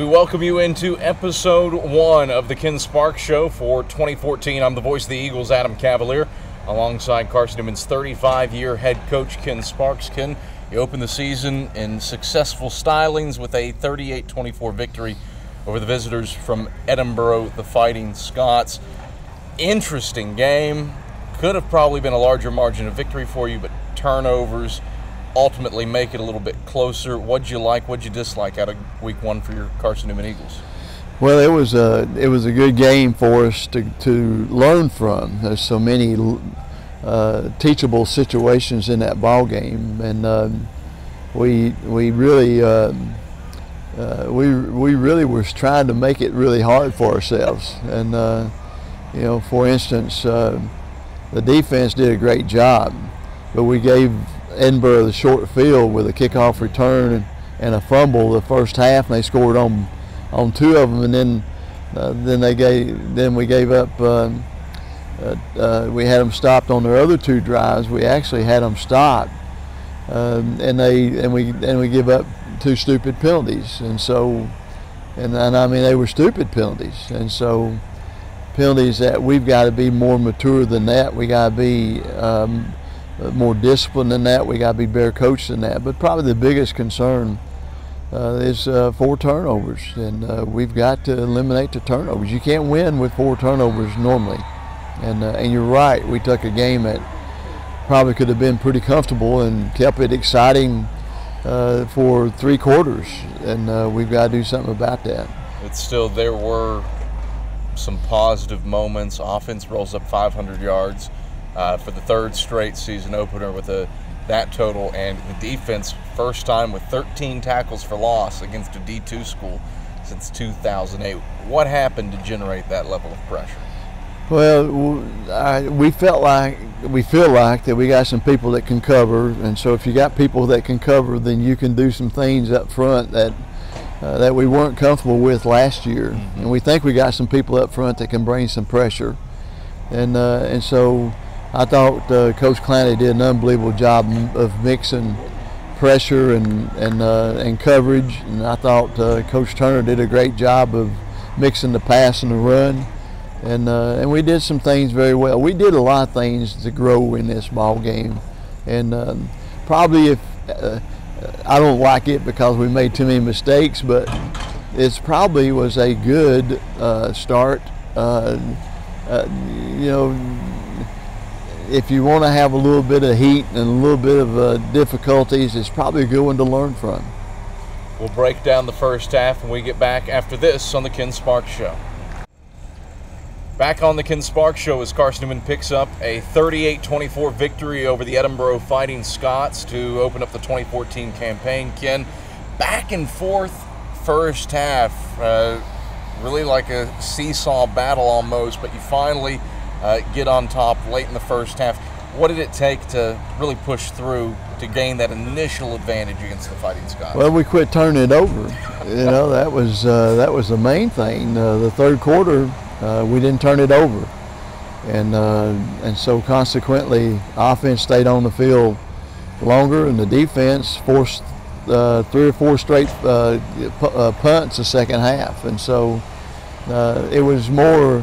We welcome you into episode 1 of the Ken Sparks Show for 2014. I'm the voice of the Eagles, Adam Cavalier, alongside Carson-Newman's 35-year head coach, Ken Sparks. Ken, you opened the season in successful stylings with a 38-24 victory over the visitors from Edinboro, the Fighting Scots. Interesting game. Could have probably been a larger margin of victory for you, but turnovers ultimately make it a little bit closer. What'd you like, what'd you dislike out of week 1 for your Carson-Newman Eagles? Well, it was a good game for us to learn from. There's so many teachable situations in that ball game, and we really was trying to make it really hard for ourselves. And you know, for instance, the defense did a great job, but we gave Edinboro the short field with a kickoff return and a fumble the first half, and they scored on 2 of them, and then we gave up. We had them stopped on their other 2 drives. We actually had them stopped, and we give up 2 stupid penalties, and I mean, they were stupid penalties, and so penalties that we've got to be more mature than that. We got to be more disciplined than that. We got to be better coached than that. But probably the biggest concern is 4 turnovers, and we've got to eliminate the turnovers. You can't win with 4 turnovers normally. And you're right, we took a game that probably could have been pretty comfortable and kept it exciting for 3 quarters, and we've got to do something about that. But still, there were some positive moments. Offense rolls up 500 yards. For the 3rd straight season opener with that total, and the defense first time with 13 tackles for loss against a D2 school since 2008. What happened to generate that level of pressure? Well, we feel like that we got some people that can cover, and so if you got people that can cover, then you can do some things up front that we weren't comfortable with last year. Mm-hmm. And we think we got some people up front that can bring some pressure, and so I thought Coach Clancy did an unbelievable job of mixing pressure and coverage, and I thought Coach Turner did a great job of mixing the pass and the run, and we did some things very well. We did a lot of things to grow in this ball game, and probably if I don't like it because we made too many mistakes, but it probably was a good start. You know, if you want to have a little bit of heat and a little bit of difficulties, it's probably a good one to learn from. We'll break down the first half when we get back after this on the Ken Sparks Show. Back on the Ken Sparks Show as Carson-Newman picks up a 38-24 victory over the Edinboro Fighting Scots to open up the 2014 campaign. Ken, back and forth first half, really like a seesaw battle almost, but you finally get on top late in the first half. What did it take to really push through to gain that initial advantage against the Fighting Scots? Well, we quit turning it over. You know, that was the main thing. The 3rd quarter, we didn't turn it over, and so consequently, offense stayed on the field longer, and the defense forced 3 or 4 straight punts the second half, and so it was more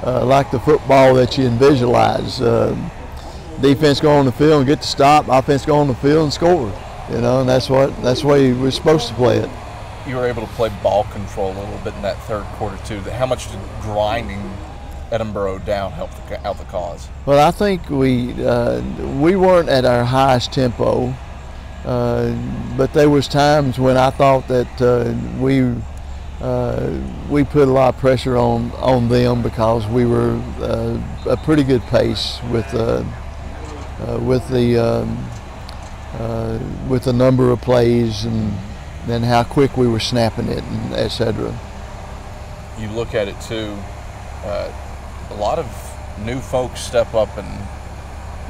like the football that you visualize. Defense go on the field and get the stop, offense go on the field and score. You know, and that's the way we're supposed to play it. You were able to play ball control a little bit in that 3rd quarter too. How much did grinding Edinboro down help out the cause? Well, I think we weren't at our highest tempo, but there was times when I thought that we put a lot of pressure on them because we were a pretty good pace with the number of plays and how quick we were snapping it, and etc. You look at it too. A lot of new folks step up and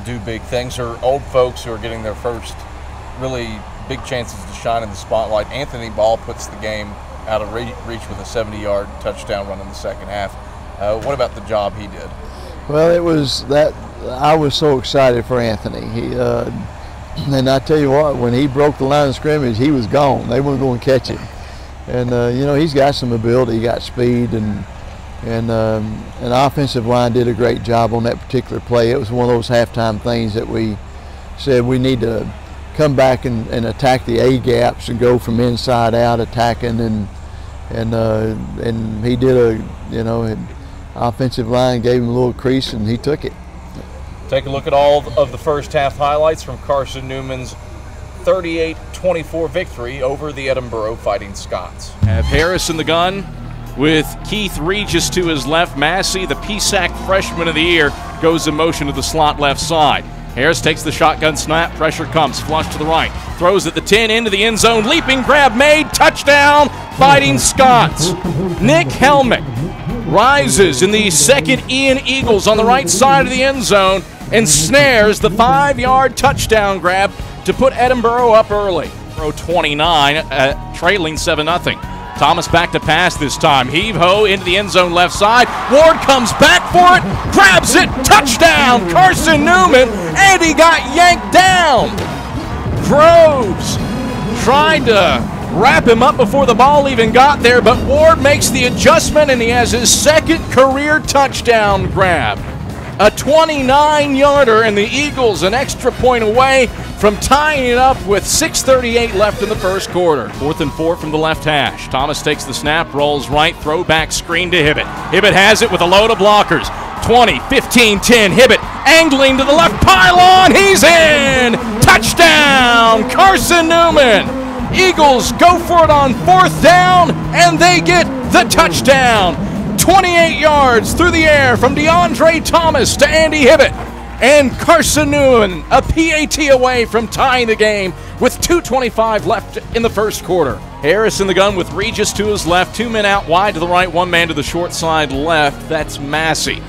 do big things, or old folks who are getting their first really big chances to shine in the spotlight. Anthony Ball puts the game out of reach with a 70-yard touchdown run in the second half. What about the job he did? Well, it was that I was so excited for Anthony. And I tell you what, when he broke the line of scrimmage, he was gone. They weren't going to catch him. And you know, he's got some ability, he got speed, and the offensive line did a great job on that particular play. It was one of those halftime things that we said we need to come back and attack the A gaps and go from inside out attacking, and he did offensive line gave him a little crease and he took it. Take a look at all of the first half highlights from Carson-Newman's 38-24 victory over the Edinboro Fighting Scots. Have Harris in the gun with Keith Regis to his left. Massey, the PSAC freshman of the year, goes in motion to the slot left side. Harris takes the shotgun snap, pressure comes, flush to the right, throws at the 10 into the end zone, leaping grab made, touchdown, Fighting Scots. Nick Helmick rises in the second Ian Eagles on the right side of the end zone and snares the 5-yard touchdown grab to put Edinboro up early. 29, trailing 7-0. Thomas back to pass this time. Heave-ho into the end zone left side. Ward comes back for it, grabs it, touchdown, Carson-Newman, and he got yanked down. Groves tried to wrap him up before the ball even got there, but Ward makes the adjustment and he has his second career touchdown grab. A 29-yarder, and the Eagles an extra point away from tying it up with 6:38 left in the first quarter. 4th and 4 from the left hash. Thomas takes the snap, rolls right, throwback screen to Hibbett. Hibbett has it with a load of blockers. 20, 15, 10, Hibbett angling to the left pylon. He's in! Touchdown, Carson-Newman! Eagles go for it on 4th down, and they get the touchdown. 28 yards through the air from DeAndre Thomas to Andy Hibbett. And Carson-Newman a PAT away from tying the game with 2:25 left in the first quarter. Harris in the gun with Regis to his left, 2 men out wide to the right, 1 man to the short side left. That's Massey.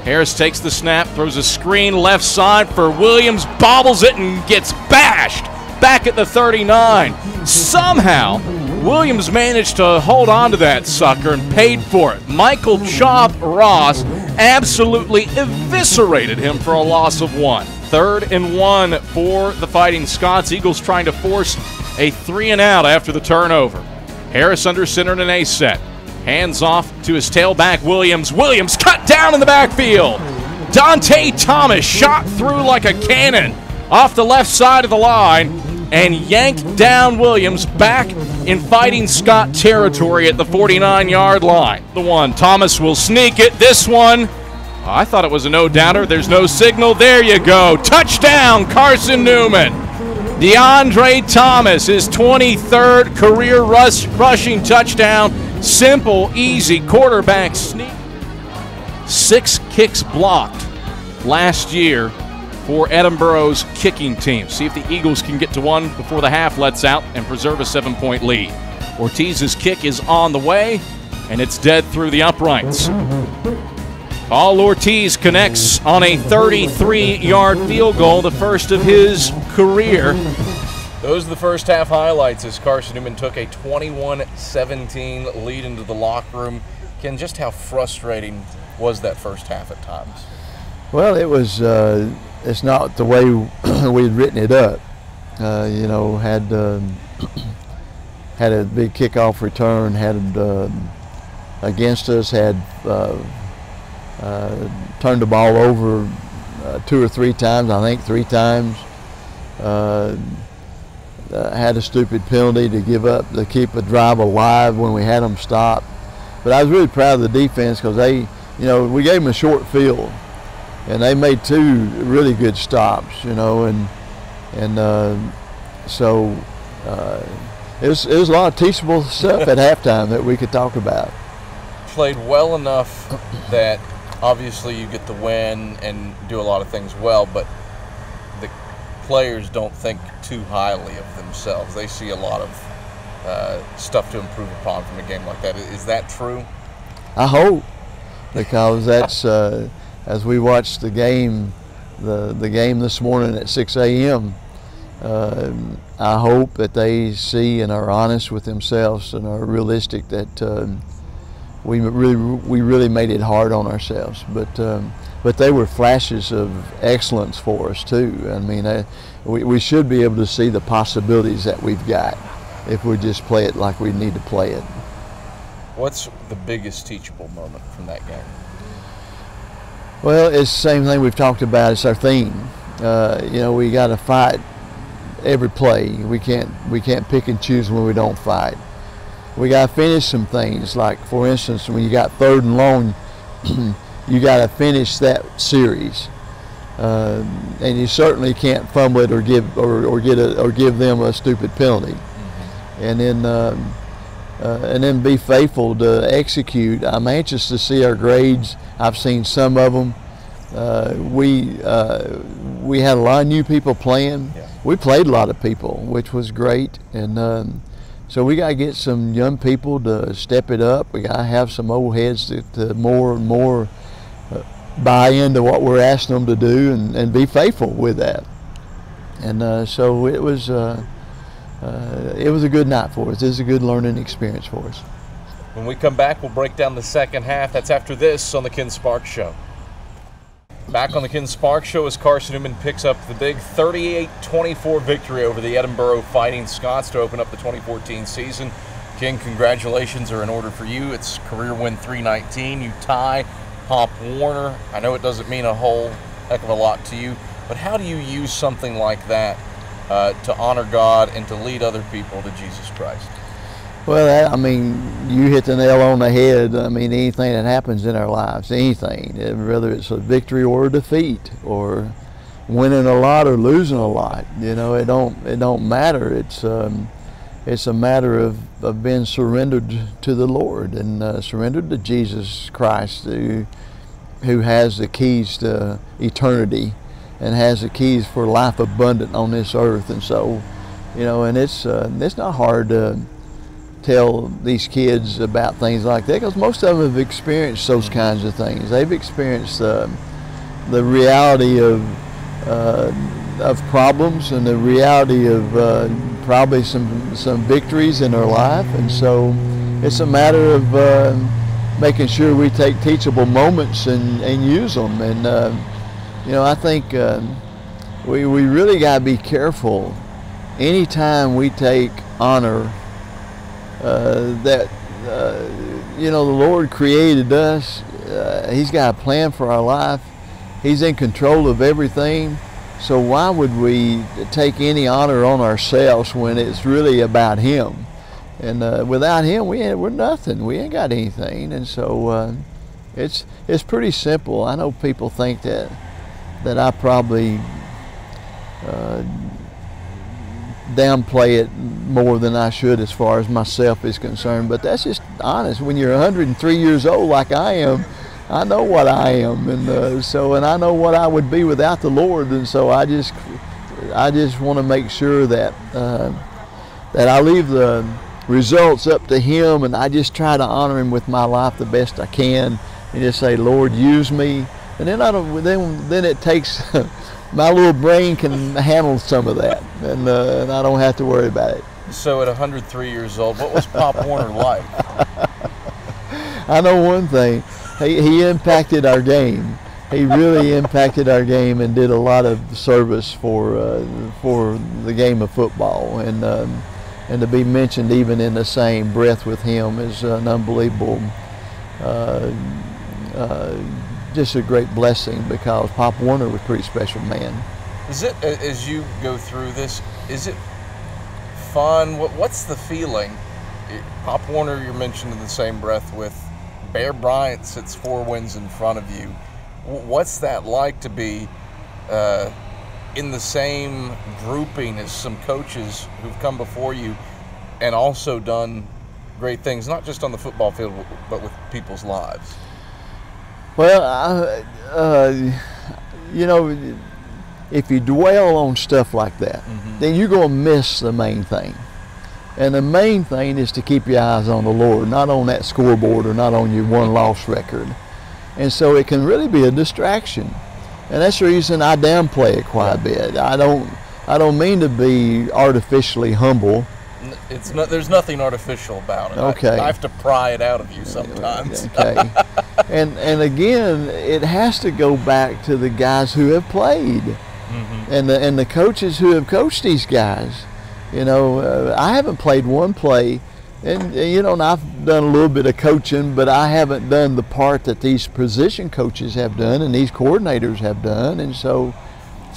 Harris takes the snap, throws a screen left side for Williams, bobbles it and gets bashed back at the 39. Somehow, Williams managed to hold on to that sucker and paid for it. Michael Chop Ross absolutely eviscerated him for a loss of 1. 3rd and 1 for the Fighting Scots. Eagles trying to force a 3-and-out after the turnover. Harris under center in an A set. Hands off to his tailback, Williams. Williams cut down in the backfield. Dante Thomas shot through like a cannon off the left side of the line and yanked down Williams back in Fighting Scot territory at the 49-yard line. The one, Thomas will sneak it. This one, I thought it was a no-doubter. There's no signal. There you go. Touchdown, Carson-Newman. DeAndre Thomas, his 23rd career rushing touchdown. Simple, easy quarterback sneak. 6 kicks blocked last year for Edinboro's kicking team. See if the Eagles can get to one before the half lets out and preserve a 7-point lead. Ortiz's kick is on the way, and it's dead through the uprights. Paul Ortiz connects on a 33-yard field goal, the first of his career. Those are the first half highlights as Carson-Newman took a 21-17 lead into the locker room. Ken, just how frustrating was that first half at times? Well, it was. It's not the way we had written it up. You know, had a big kickoff return, had against us, had turned the ball over 2 or 3 times, I think 3 times. Had a stupid penalty to give up to keep a drive alive when we had them stopped. But I was really proud of the defense because they, you know, we gave them a short field. And they made 2 really good stops, you know, so it was a lot of teachable stuff at halftime that we could talk about. Played well enough that obviously you get the win and do a lot of things well, but the players don't think too highly of themselves. They see a lot of stuff to improve upon from a game like that. Is that true? I hope, because that's. As we watched the game, the game this morning at 6 a.m., I hope that they see and are honest with themselves and are realistic that we really made it hard on ourselves. But they were flashes of excellence for us too. I mean, we should be able to see the possibilities that we've got. if we just play it like we need to play it. What's the biggest teachable moment from that game? Well, it's the same thing we've talked about. It's our theme. We got to fight every play. We can't pick and choose when we don't fight. We got to finish some things. Like, for instance, when you got 3rd and long, you got to finish that series, and you certainly can't fumble it or give them a stupid penalty. Mm-hmm. And then be faithful to execute. I'm anxious to see our grades. I've seen some of them. We had a lot of new people playing. Yeah. We played a lot of people, which was great. And so we got to get some young people to step it up. We got to have some old heads to more and more buy into what we're asking them to do and be faithful with that. And so it was a good night for us. It was a good learning experience for us. When we come back, we'll break down the second half. That's after this on the Ken Sparks Show. Back on the Ken Sparks Show as Carson-Newman picks up the big 38-24 victory over the Edinboro Fighting Scots to open up the 2014 season. Ken, congratulations are in order for you. It's career win 319. You tie Pop Warner. I know it doesn't mean a whole heck of a lot to you, but how do you use something like that to honor God and to lead other people to Jesus Christ? Well, you hit the nail on the head. Anything that happens in our lives, anything, whether it's a victory or a defeat, or winning a lot or losing a lot, it don't matter. It's a matter of being surrendered to the Lord and surrendered to Jesus Christ, who has the keys to eternity and has the keys for life abundant on this earth. And so, and it's not hard to tell these kids about things like that, because most of them have experienced those kinds of things. They've experienced the reality of problems and the reality of probably some victories in their life, and so it's a matter of making sure we take teachable moments and use them. And I think we really got to be careful anytime we take honor that the Lord created us. He's got a plan for our life. He's in control of everything. So why would we take any honor on ourselves when it's really about Him? And without Him, we're nothing. We ain't got anything. And so it's pretty simple. I know people think that I probably downplay it more than I should as far as myself is concerned, but that's just honest. When you're 103 years old like I am, I know what I am, and I know what I would be without the Lord, and so I just want to make sure that I leave the results up to Him, and I just try to honor Him with my life the best I can, and just say, Lord, use me. And then it takes my little brain can handle some of that, and I don't have to worry about it. So at 103 years old, what was Pop Warner like? I know one thing. He impacted our game. He really impacted our game and did a lot of service for the game of football. And to be mentioned even in the same breath with him is an unbelievable, just a great blessing, because Pop Warner was a pretty special man. Is it, as you go through this, is it fun? What's the feeling? Pop Warner, you're mentioned in the same breath with Bear Bryant, sits 4 wins in front of you. What's that like to be in the same grouping as some coaches who've come before you and also done great things, not just on the football field, but with people's lives? Well, if you dwell on stuff like that, then you're going to miss the main thing. And the main thing is to keep your eyes on the Lord, not on that scoreboard or not on your one-loss record. And so it can really be a distraction. And that's the reason I downplay it quite a bit. I don't mean to be artificially humble. There's nothing artificial about it. Okay. I have to pry it out of you sometimes. Okay. And again, it has to go back to the guys who have played, and the coaches who have coached these guys. You know, I haven't played one play, and you know, and I've done a little bit of coaching, but I haven't done the part that these position coaches have done and these coordinators have done. And so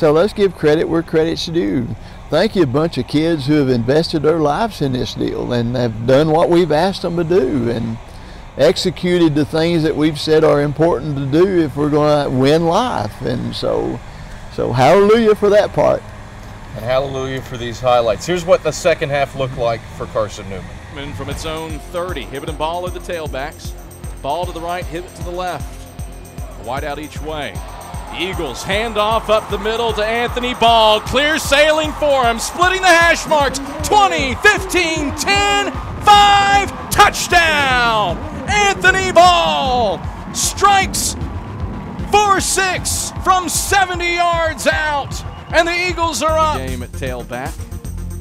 let's give credit where credit's due. Thank you, a bunch of kids who have invested their lives in this deal and have done what we've asked them to do and executed the things that we've said are important to do if we're going to win life. And so hallelujah for that part. And hallelujah for these highlights. Here's what the second half looked like for Carson-Newman. From its own 30, Hibbett ball at the tailbacks. Ball to the right, Hibbett to the left. A wide out each way. The Eagles hand off up the middle to Anthony Ball. Clear sailing for him, splitting the hash marks. 20, 15, 10, 5, touchdown! Anthony Ball strikes for 6 from 70 yards out. And the Eagles are up. Game at tailback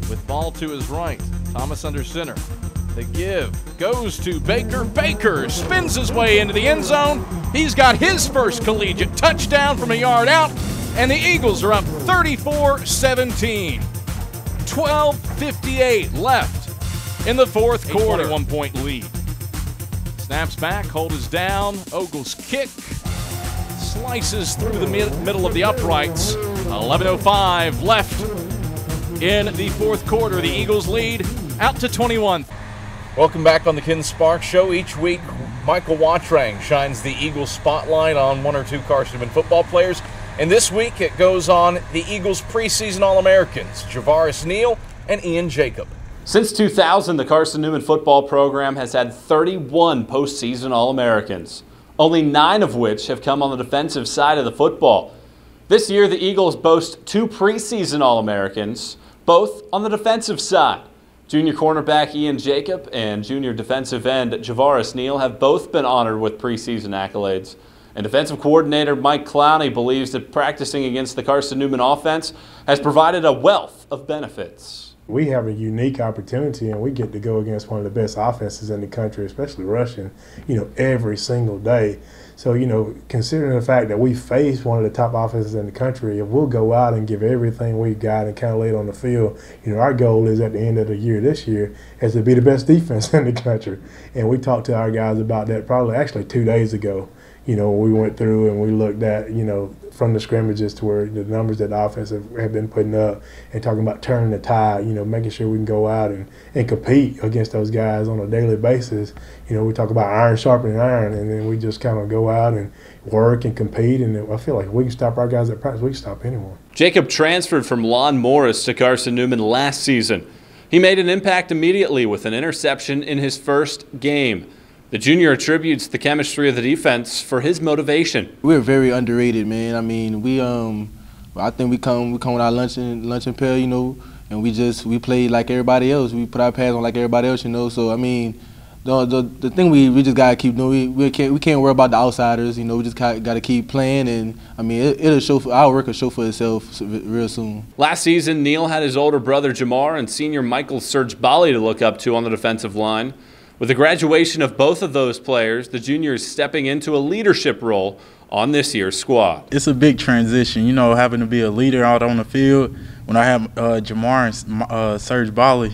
with Ball to his right. Thomas under center. The give goes to Baker. Baker spins his way into the end zone. He's got his first collegiate touchdown from a yard out. And the Eagles are up 34-17. 12:58 left in the fourth quarter. 21-point lead. Snaps back, hold is down. Ogle's kick slices through the middle of the uprights. 11:05 left in the fourth quarter. The Eagles lead out to 21. Welcome back on the Ken Sparks Show. Each week, Michael Watrang shines the Eagles spotlight on one or two Carson-Newman football players. And this week, it goes on the Eagles preseason All-Americans, Javaris Neal and Ian Jacob. Since 2000, the Carson-Newman football program has had 31 postseason All-Americans, only 9 of which have come on the defensive side of the football. This year, the Eagles boast 2 preseason All-Americans, both on the defensive side. Junior cornerback Ian Jacob and junior defensive end Javaris Neal have both been honored with preseason accolades. And defensive coordinator Mike Clowney believes that practicing against the Carson-Newman offense has provided a wealth of benefits. We have a unique opportunity, and we get to go against one of the best offenses in the country, especially rushing, every single day. So, considering the fact that we face one of the top offenses in the country, if we'll go out and give everything we got and kind of lay it on the field, our goal is at the end of the year this year is to be the best defense in the country. And we talked to our guys about that actually 2 days ago. We went through and we looked at, from the scrimmages to where the numbers that the offense have been putting up and talking about turning the tide, making sure we can go out and compete against those guys on a daily basis. We talk about iron sharpening iron, and then we just kind of go out and work and compete. And I feel like if we can stop our guys at practice, we can stop anyone. Jacob transferred from Lon Morris to Carson-Newman last season. He made an impact immediately with an interception in his first game. The junior attributes the chemistry of the defense for his motivation. We're very underrated, man. I mean, I think we come with our luncheon pail, and we play like everybody else. We put our pads on like everybody else, So I mean, the thing we just gotta keep doing. We can't worry about the outsiders, We just gotta keep playing, and I mean, it'll show. Our work will show for itself real soon. Last season, Neal had his older brother Jamar and senior Michael Serge Bali to look up to on the defensive line. With the graduation of both of those players, the junior is stepping into a leadership role on this year's squad. It's a big transition, having to be a leader out on the field. When I have Jamar and Serge Bali,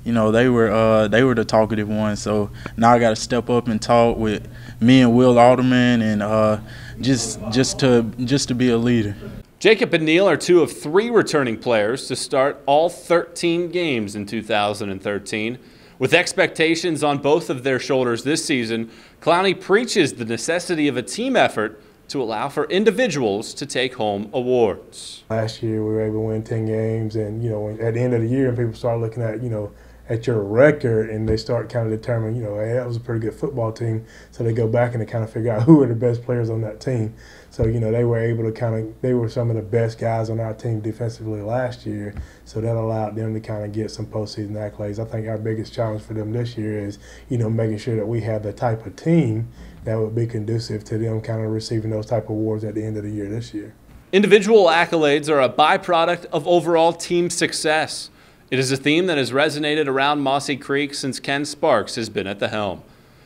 they were the talkative ones. So now I got to step up and talk with me and Will Alderman, and just to be a leader. Jacob and Neal are 2 of 3 returning players to start all 13 games in 2013. With expectations on both of their shoulders this season, Clowney preaches the necessity of a team effort to allow for individuals to take home awards. Last year, we were able to win 10 games, and, at the end of the year, people start looking at, at your record, and they start kind of determining, hey, that was a pretty good football team. So they go back and they kind of figure out who are the best players on that team. So, they were able to they were some of the best guys on our team defensively last year. So that allowed them to kind of get some postseason accolades. I think our biggest challenge for them this year is, making sure that we have the type of team that would be conducive to them kind of receiving those type of awards at the end of the year this year. Individual accolades are a byproduct of overall team success. It is a theme that has resonated around Mossy Creek since Ken Sparks has been at the helm.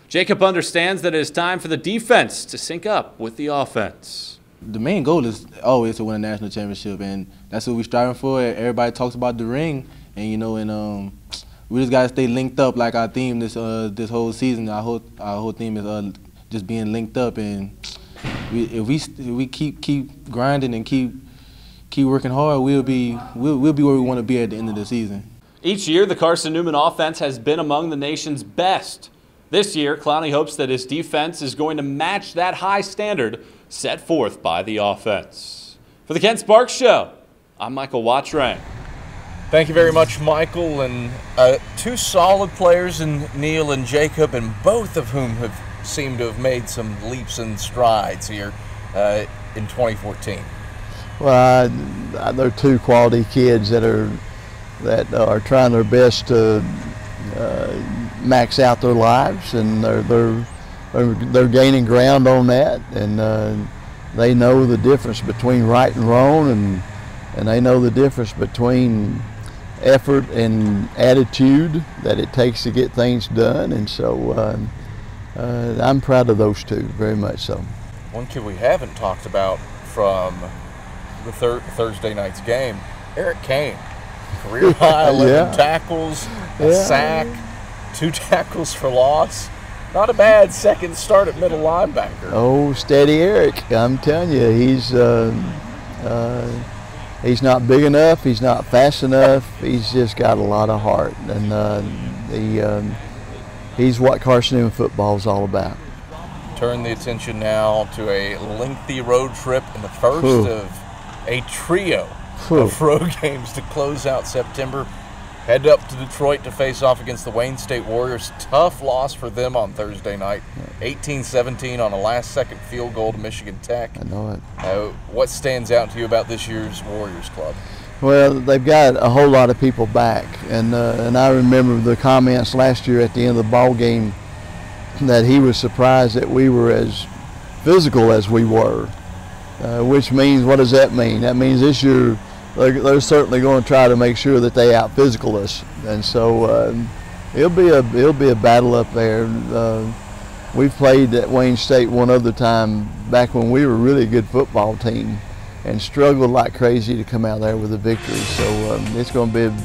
Jacob understands that it is time for the defense to sync up with the offense. The main goal is always to win a national championship, and that's what we're striving for. Everybody talks about the ring, and you know, and we just gotta stay linked up like our theme this whole season. Our whole theme is just being linked up, and if we keep grinding and keep working hard, we'll be where we want to be at the end of the season. Each year, the Carson-Newman offense has been among the nation's best. This year, Clowney hopes that his defense is going to match that high standard set forth by the offense. For the Ken Sparks Show, I'm Michael Wattrain. Thank you very much, Michael. And two solid players in Neil and Jacob, and both of whom have seemed to have made some leaps and strides here in 2014. Well, they're two quality kids that are trying their best to max out their lives, and they're gaining ground on that, and they know the difference between right and wrong, and they know the difference between effort and attitude that it takes to get things done, and so I'm proud of those two, very much so. One kid we haven't talked about from the Thursday night's game, Eric Kane. Career high 11 tackles, a sack, 2 tackles for loss. Not a bad second start at middle linebacker. Oh, steady Eric. I'm telling you, he's not big enough, he's not fast enough, he's just got a lot of heart. And he's what Carson-Newman football is all about. Turn the attention now to a lengthy road trip and the first of a trio of road games to close out September. Head up to Detroit to face off against the Wayne State Warriors. Tough loss for them on Thursday night, 18-17 on a last-second field goal to Michigan Tech. I know it. What stands out to you about this year's Warriors club? Well, they've got a whole lot of people back, and I remember the comments last year at the end of the ball game that he was surprised that we were as physical as we were, which means, what does that mean? That means this year they're certainly going to try to make sure that they out-physical us, and so it'll be a battle up there. We played at Wayne State one other time back when we were really a good football team, and struggled like crazy to come out there with a victory. So it's going to be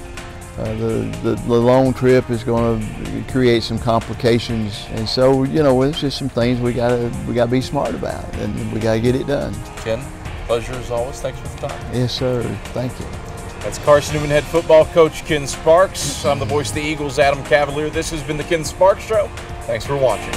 the long trip is going to create some complications, and so it's just some things we got to be smart about, and we got to get it done. Ken, pleasure as always. Thanks for the time. Yes, sir. Thank you. That's Carson-Newman head football coach Ken Sparks. I'm the voice of the Eagles, Adam Cavalier. This has been the Ken Sparks Show. Thanks for watching.